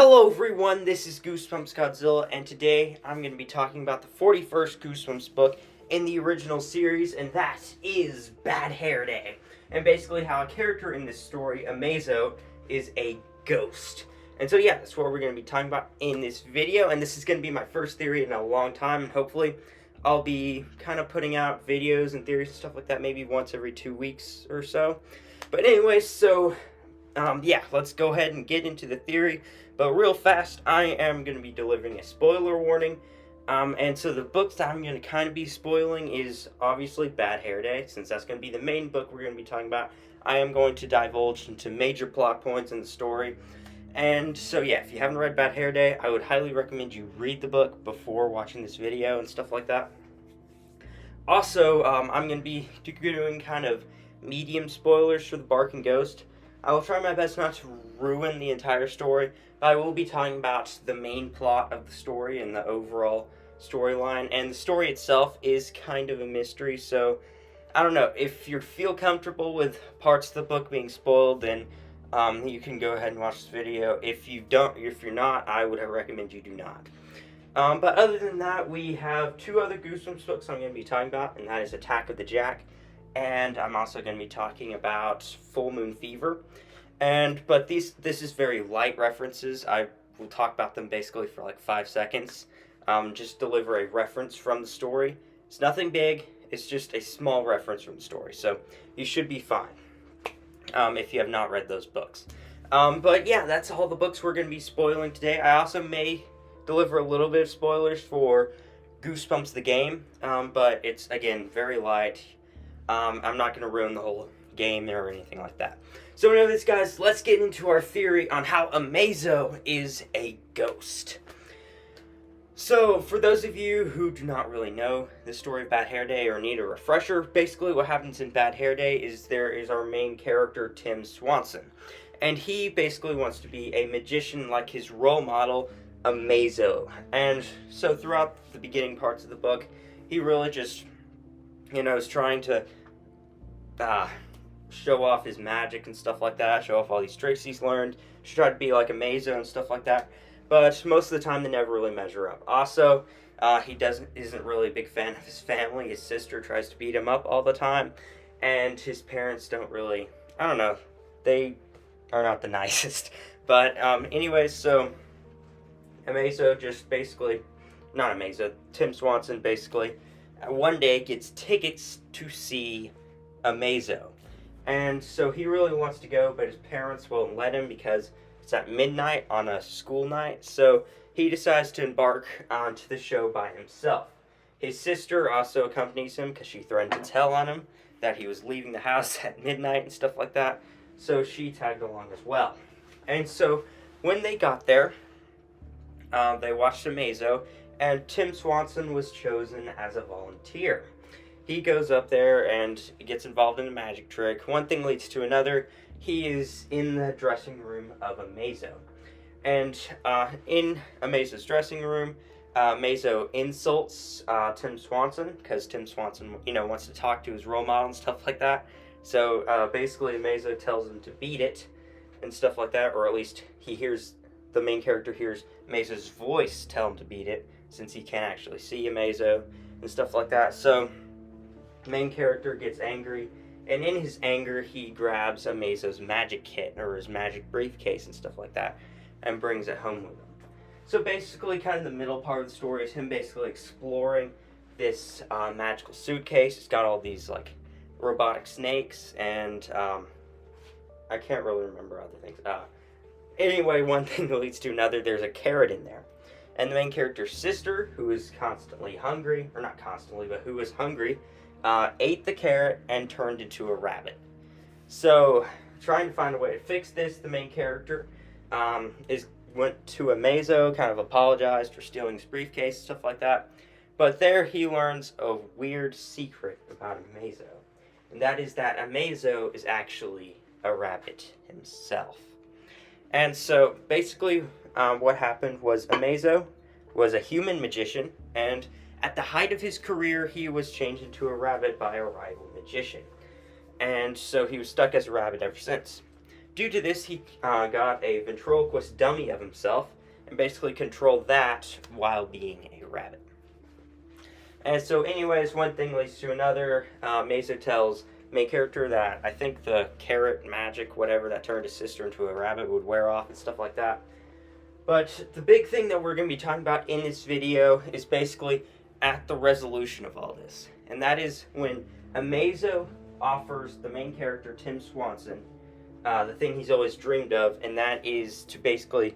Hello everyone, this is Goosebumps Godzilla, and today I'm going to be talking about the 41st Goosebumps book in the original series, and that is Bad Hair Day. And basically how a character in this story, Amaz-O, is a ghost. And so yeah, that's what we're going to be talking about in this video, and this is going to be my first theory in a long time, and hopefully I'll be kind of putting out videos and theories and stuff like that maybe once every 2 weeks or so. But anyway, so yeah, let's go ahead and get into the theory. But real fast, I am going to be delivering a spoiler warning. And so the books that I'm going to kind of be spoiling is obviously Bad Hair Day, since that's going to be the main book we're going to be talking about. I am going to divulge into major plot points in the story. And so yeah, if you haven't read Bad Hair Day, I would highly recommend you read the book before watching this video and stuff like that. Also, I'm going to be doing kind of medium spoilers for the Barking Ghost. I will try my best not to ruin the entire story, but I will be talking about the main plot of the story and the overall storyline. And the story itself is kind of a mystery, so I don't know. If you feel comfortable with parts of the book being spoiled, then you can go ahead and watch this video. If you're not, I would recommend you do not. But other than that, we have two other Goosebumps books I'm going to be talking about, and that is Attack of the Jack. And I'm also going to be talking about Full Moon Fever. But this is very light references. I will talk about them basically for like 5 seconds. Just deliver a reference from the story. It's nothing big. It's just a small reference from the story. So you should be fine if you have not read those books. But yeah, that's all the books we're going to be spoiling today. I also may deliver a little bit of spoilers for Goosebumps the game. But it's, again, very light. I'm not going to ruin the whole game or anything like that. So anyways, guys, let's get into our theory on how Amaz-O is a ghost. So, for those of you who do not really know the story of Bad Hair Day or need a refresher, basically what happens in Bad Hair Day is there is our main character, Tim Swanson. And he basically wants to be a magician like his role model, Amaz-O. And so throughout the beginning parts of the book, he really just, is trying to show off his magic and stuff like that, show off all these tricks he's learned, try to be like Amaz-O and stuff like that, but most of the time they never really measure up. Also, he isn't really a big fan of his family. His sister tries to beat him up all the time, and his parents don't really, I don't know, they are not the nicest. But anyways, so Amaz-O just basically, not Amaz-O, Tim Swanson basically, one day gets tickets to see Amaz-O. And so he really wants to go, but his parents won't let him because it's at midnight on a school night. So he decides to embark onto the show by himself. His sister also accompanies him because she threatened to tell on him that he was leaving the house at midnight and stuff like that. So she tagged along as well. And so when they got there, they watched Amaz-O, and Tim Swanson was chosen as a volunteer. He goes up there and gets involved in a magic trick. One thing leads to another. He is in the dressing room of Amaz-O. And in Amaz-O's dressing room, Amaz-O insults Tim Swanson, because Tim Swanson, wants to talk to his role model and stuff like that. So basically Amaz-O tells him to beat it and stuff like that, or at least the main character hears Amaz-O's voice tell him to beat it, since he can't actually see Amaz-O and stuff like that. So the main character gets angry, and in his anger he grabs Amaz-O's magic kit or his magic briefcase and stuff like that and brings it home with him. So basically kind of the middle part of the story is him basically exploring this magical suitcase. It's got all these like robotic snakes and I can't really remember other things. Anyway, one thing leads to another. There's a carrot in there. And the main character's sister, who is constantly hungry, or not constantly, but who is hungry, ate the carrot and turned into a rabbit. So, trying to find a way to fix this, the main character went to Amaz-O, kind of apologized for stealing his briefcase, stuff like that. But there he learns a weird secret about Amaz-O. And that is that Amaz-O is actually a rabbit himself. And so, basically, what happened was Amaz-O was a human magician, and at the height of his career, he was changed into a rabbit by a rival magician. And so he was stuck as a rabbit ever since. due to this, he got a ventriloquist dummy of himself and basically controlled that while being a rabbit. And so anyways, one thing leads to another. Amaz-O tells main character that I think the carrot magic, whatever, that turned his sister into a rabbit would wear off and stuff like that. But the big thing that we're going to be talking about in this video is basically at the resolution of all this. And that is when Amaz-O offers the main character, Tim Swanson, the thing he's always dreamed of, and that is to basically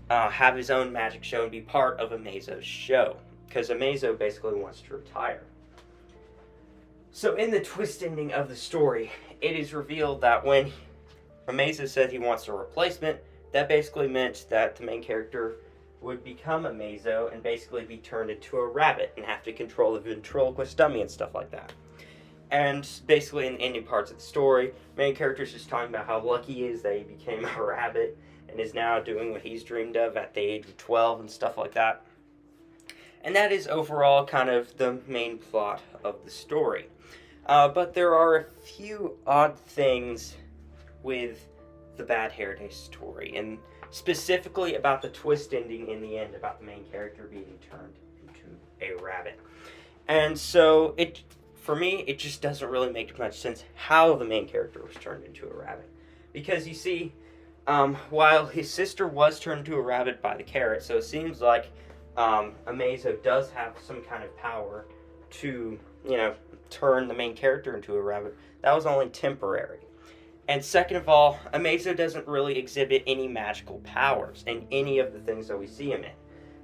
have his own magic show and be part of Amaz-O's show. Because Amaz-O basically wants to retire. So in the twist ending of the story, it is revealed that when Amaz-O said he wants a replacement, that basically meant that the main character would become Amaz-O and basically be turned into a rabbit and have to control the ventriloquist dummy and stuff like that. And basically in the ending parts of the story, main character is just talking about how lucky he is that he became a rabbit and is now doing what he's dreamed of at the age of 12 and stuff like that. And that is overall kind of the main plot of the story. But there are a few odd things with the Bad Hair Day story, and specifically about the twist ending in the end about the main character being turned into a rabbit. And so for me, it just doesn't really make much sense how the main character was turned into a rabbit. Because you see, while his sister was turned into a rabbit by the carrot, so it seems like Amaz-O does have some kind of power to, turn the main character into a rabbit. That was only temporary. And second of all, Amaz-O doesn't really exhibit any magical powers in any of the things that we see him in.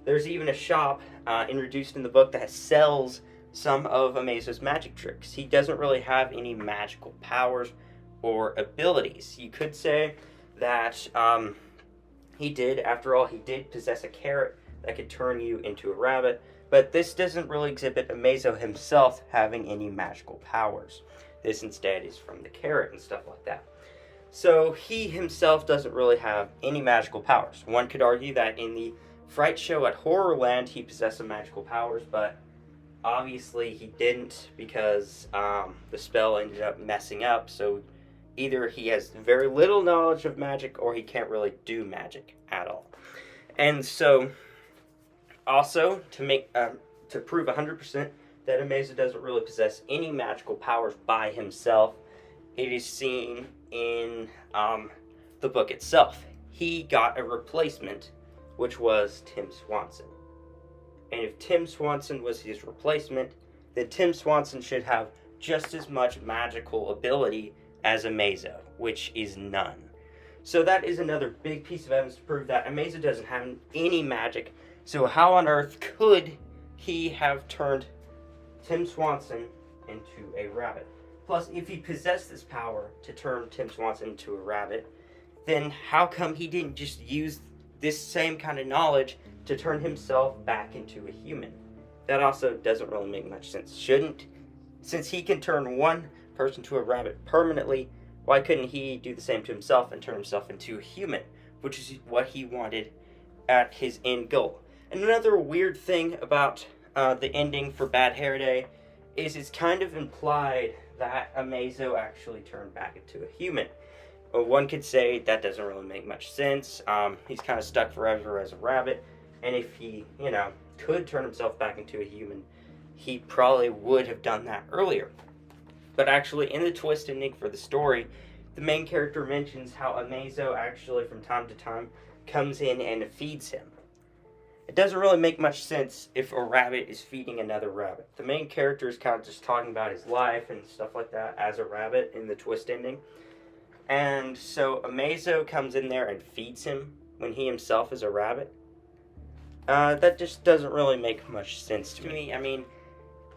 There's even a shop introduced in the book that sells some of Amaz-O's magic tricks. He doesn't really have any magical powers or abilities. You could say that he did possess a carrot that could turn you into a rabbit, but this doesn't really exhibit Amaz-O himself having any magical powers. This instead is from the carrot and stuff like that. So he himself doesn't really have any magical powers. One could argue that in the Fright Show at Horrorland he possessed some magical powers, but obviously he didn't because the spell ended up messing up, so either he has very little knowledge of magic or he can't really do magic at all. And so also, to prove 100% that Amaz-O doesn't really possess any magical powers by himself, it is seen in the book itself. He got a replacement, which was Tim Swanson. And if Tim Swanson was his replacement, then Tim Swanson should have just as much magical ability as Amaz-O, which is none. So that is another big piece of evidence to prove that Amaz-O doesn't have any magic. So how on earth could he have turned Tim Swanson into a rabbit? Plus, if he possessed this power to turn Tim Swanson into a rabbit, then how come he didn't just use this same kind of knowledge to turn himself back into a human? That also doesn't really make much sense. Since he can turn one person to a rabbit permanently, why couldn't he do the same to himself and turn himself into a human, which is what he wanted at his end goal? And another weird thing about the ending for Bad Hair Day is it's kind of implied that Amaz-O actually turned back into a human. But one could say that doesn't really make much sense. He's kind of stuck forever as a rabbit, and if he, could turn himself back into a human, he probably would have done that earlier. But actually, in the twist ending for the story, the main character mentions how Amaz-O actually, from time to time, comes in and feeds him. It doesn't really make much sense if a rabbit is feeding another rabbit. The main character is kind of just talking about his life and stuff like that as a rabbit in the twist ending. And so Amaz-O comes in there and feeds him when he himself is a rabbit. That just doesn't really make much sense to me. I mean,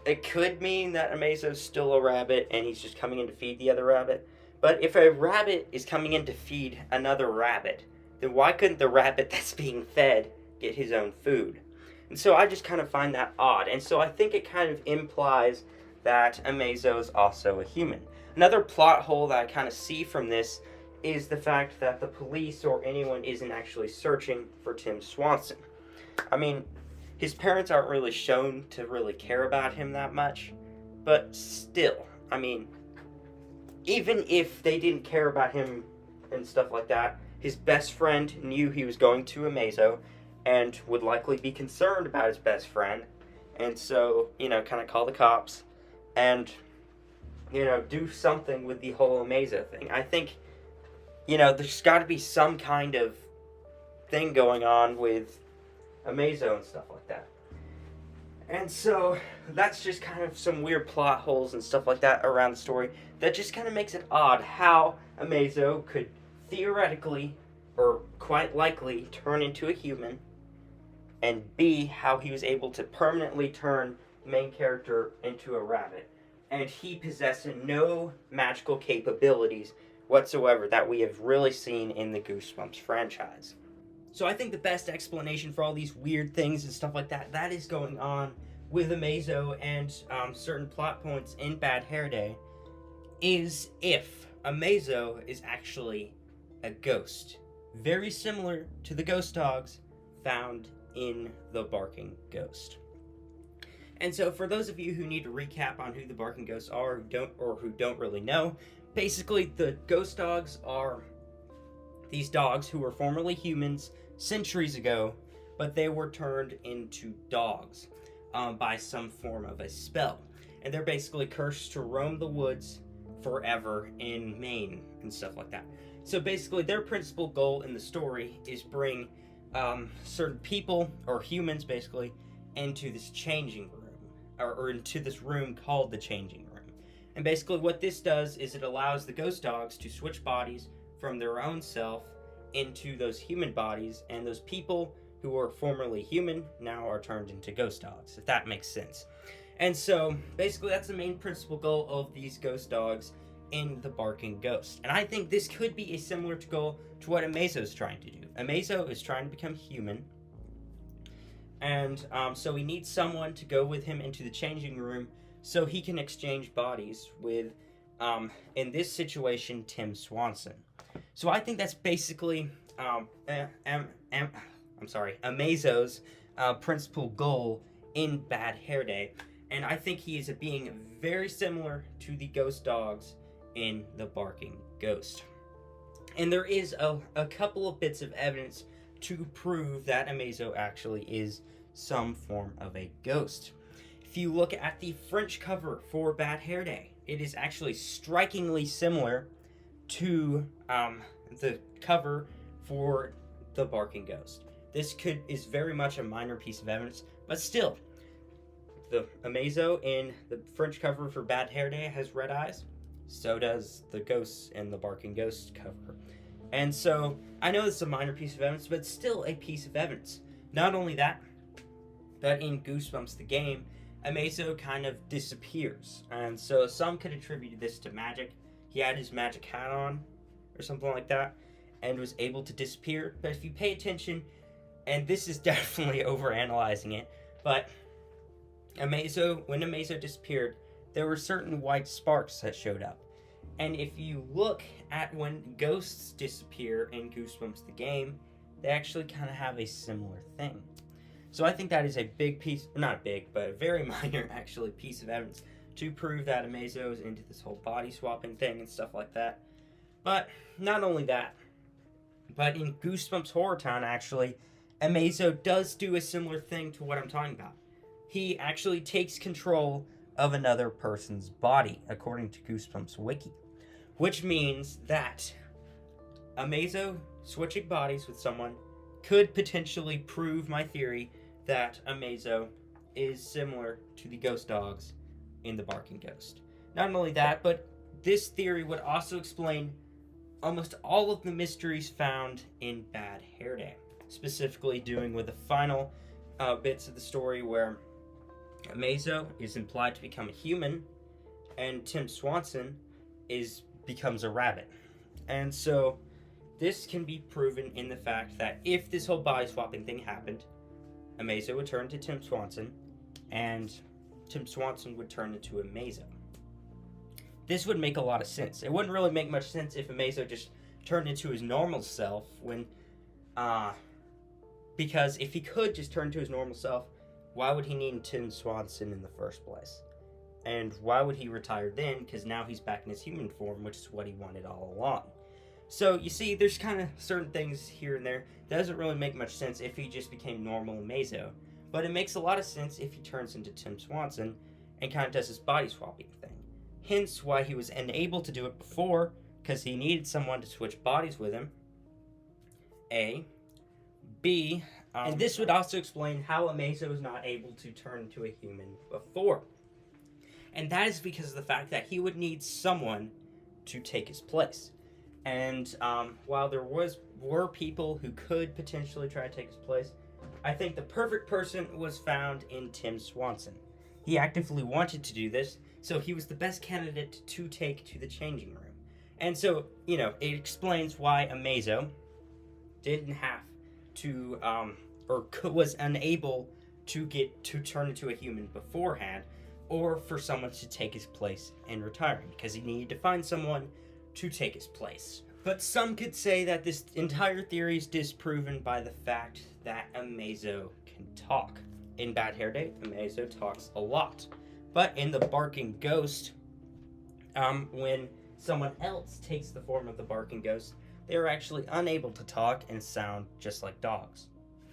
it could mean that Amaz-O's still a rabbit and he's just coming in to feed the other rabbit. But if a rabbit is coming in to feed another rabbit, then why couldn't the rabbit that's being fed get his own food? And so I just kind of find that odd. And so I think it kind of implies that Amaz-O is also a human. Another plot hole that I kind of see from this is the fact that the police or anyone isn't actually searching for Tim Swanson. I mean, his parents aren't really shown to really care about him that much, but still, I mean, even if they didn't care about him and stuff like that. His best friend knew he was going to Amaz-O and would likely be concerned about his best friend. And so, kind of call the cops and, do something with the whole Amaz-O thing. I think, there's got to be some kind of thing going on with Amaz-O and stuff like that. And so that's just kind of some weird plot holes and stuff like that around the story that just kind of makes it odd how Amaz-O could theoretically or quite likely turn into a human, and B, how he was able to permanently turn the main character into a rabbit. And he possessed no magical capabilities whatsoever that we have really seen in the Goosebumps franchise. So I think the best explanation for all these weird things and stuff like that, that is going on with Amaz-O and certain plot points in Bad Hair Day, is if Amaz-O is actually a ghost. Very similar to the ghost dogs found in The Barking Ghost. And so for those of you who need to recap on who the Barking Ghosts are who don't really know, basically the ghost dogs are these dogs who were formerly humans centuries ago, but they were turned into dogs by some form of a spell. And they're basically cursed to roam the woods forever in Maine and stuff like that. So basically their principal goal in the story is bring certain people, or humans basically, into this changing room, or into this room called the changing room. And basically what this does is it allows the ghost dogs to switch bodies from their own self into those human bodies, and those people who were formerly human now are turned into ghost dogs, if that makes sense. And so basically that's the main principal goal of these ghost dogs in The Barking Ghost. And I think this could be a similar goal to what Amaz-O is trying to do. Amaz-O is trying to become human, and so he needs someone to go with him into the changing room so he can exchange bodies with, in this situation, Tim Swanson. So I think that's basically Amaz-O's principal goal in Bad Hair Day, and I think he is being very similar to the ghost dogs in The Barking Ghost. And there is a couple of bits of evidence to prove that Amaz-O actually is some form of a ghost. If you look at the French cover for Bad Hair Day, it is actually strikingly similar to the cover for The Barking Ghost. This is very much a minor piece of evidence, but still, the Amaz-O in the French cover for Bad Hair Day has red eyes. So does the ghosts in The Barking Ghost cover. And so, I know this is a minor piece of evidence, but still a piece of evidence. Not only that, but in Goosebumps the game, Amaz-O kind of disappears. And so some could attribute this to magic. He had his magic hat on, or something like that, and was able to disappear. But if you pay attention, and this is definitely overanalyzing it, but when Amaz-O disappeared, there were certain white sparks that showed up. And if you look at when ghosts disappear in Goosebumps the game, they actually kind of have a similar thing. So I think that is a big piece, not big, but a very minor actually piece of evidence to prove that Amaz-O is into this whole body swapping thing and stuff like that. But not only that, but in Goosebumps Horror Town actually, Amaz-O does do a similar thing to what I'm talking about. He actually takes control of another person's body, according to Goosebumps Wiki. Which means that Amaz-O switching bodies with someone could potentially prove my theory that Amaz-O is similar to the ghost dogs in The Barking Ghost. Not only that, but this theory would also explain almost all of the mysteries found in Bad Hair Day. Specifically doing with the final bits of the story where Amaz-O is implied to become a human, and Tim Swanson becomes a rabbit. And so this can be proven in the fact that if this whole body swapping thing happened, Amaz-O would turn to Tim Swanson, and Tim Swanson would turn into Amaz-O. This would make a lot of sense. It wouldn't really make much sense if Amaz-O just turned into his normal self because if he could just turn to his normal self, why would he need Tim Swanson in the first place? And why would he retire then? Because now he's back in his human form, which is what he wanted all along. So you see, there's kind of certain things here and there that doesn't really make much sense if he just became normal Amaz-O, but it makes a lot of sense if he turns into Tim Swanson and kind of does his body swapping thing. Hence why he was unable to do it before, because he needed someone to switch bodies with him. A. B. And this would also explain how Amaz-O was not able to turn into a human before. And that is because of the fact that he would need someone to take his place. And while there were people who could potentially try to take his place, I think the perfect person was found in Tim Swanson. He actively wanted to do this, so he was the best candidate to take to the changing room. And so, it explains why Amaz-O didn't have to, was unable to get to turn into a human beforehand, or for someone to take his place in retiring, because he needed to find someone to take his place. But some could say that this entire theory is disproven by the fact that Amaz-O can talk. In Bad Hair Day, Amaz-O talks a lot. But in the Barking Ghost, when someone else takes the form of the Barking Ghost, they are actually unable to talk and sound just like dogs.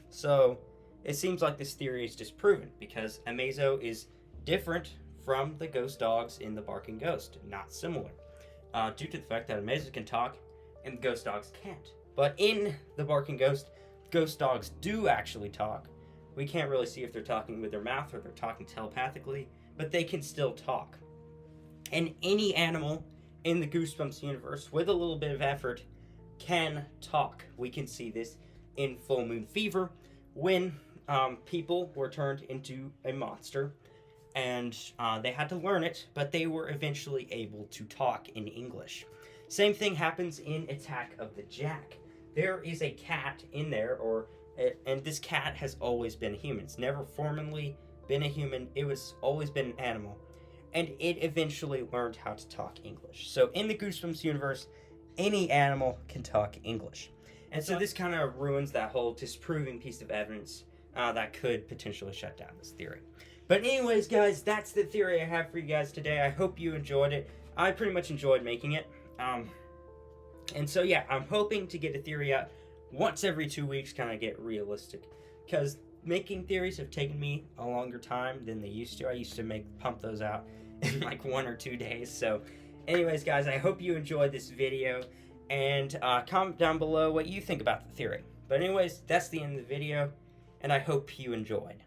So it seems like this theory is disproven, because Amaz-O is different from the ghost dogs in the Barking Ghost, not similar. Due to the fact that Amaz-O can talk and ghost dogs can't. But in the Barking Ghost, ghost dogs do actually talk. We can't really see if they're talking with their mouth or they're talking telepathically, but they can still talk. And any animal in the Goosebumps universe, with a little bit of effort, can talk. We can see this in Full Moon Fever, when people were turned into a monster, and they had to learn it, but they were eventually able to talk in English. Same thing happens in Attack of the Jack. There is a cat in there, and this cat has always been a human. It's never formerly been a human. It was always been an animal. And it eventually learned how to talk English. So in the Goosebumps universe, any animal can talk English. And so this kind of ruins that whole disproving piece of evidence that could potentially shut down this theory. But anyways, guys, that's the theory I have for you guys today. I hope you enjoyed it. I pretty much enjoyed making it. And so, yeah, I'm hoping to get a theory out once every 2 weeks, kind of get realistic. Because making theories have taken me a longer time than they used to. I used to pump those out in like 1 or 2 days. So, anyways, guys, I hope you enjoyed this video. And comment down below what you think about the theory. But anyways, that's the end of the video. And I hope you enjoyed.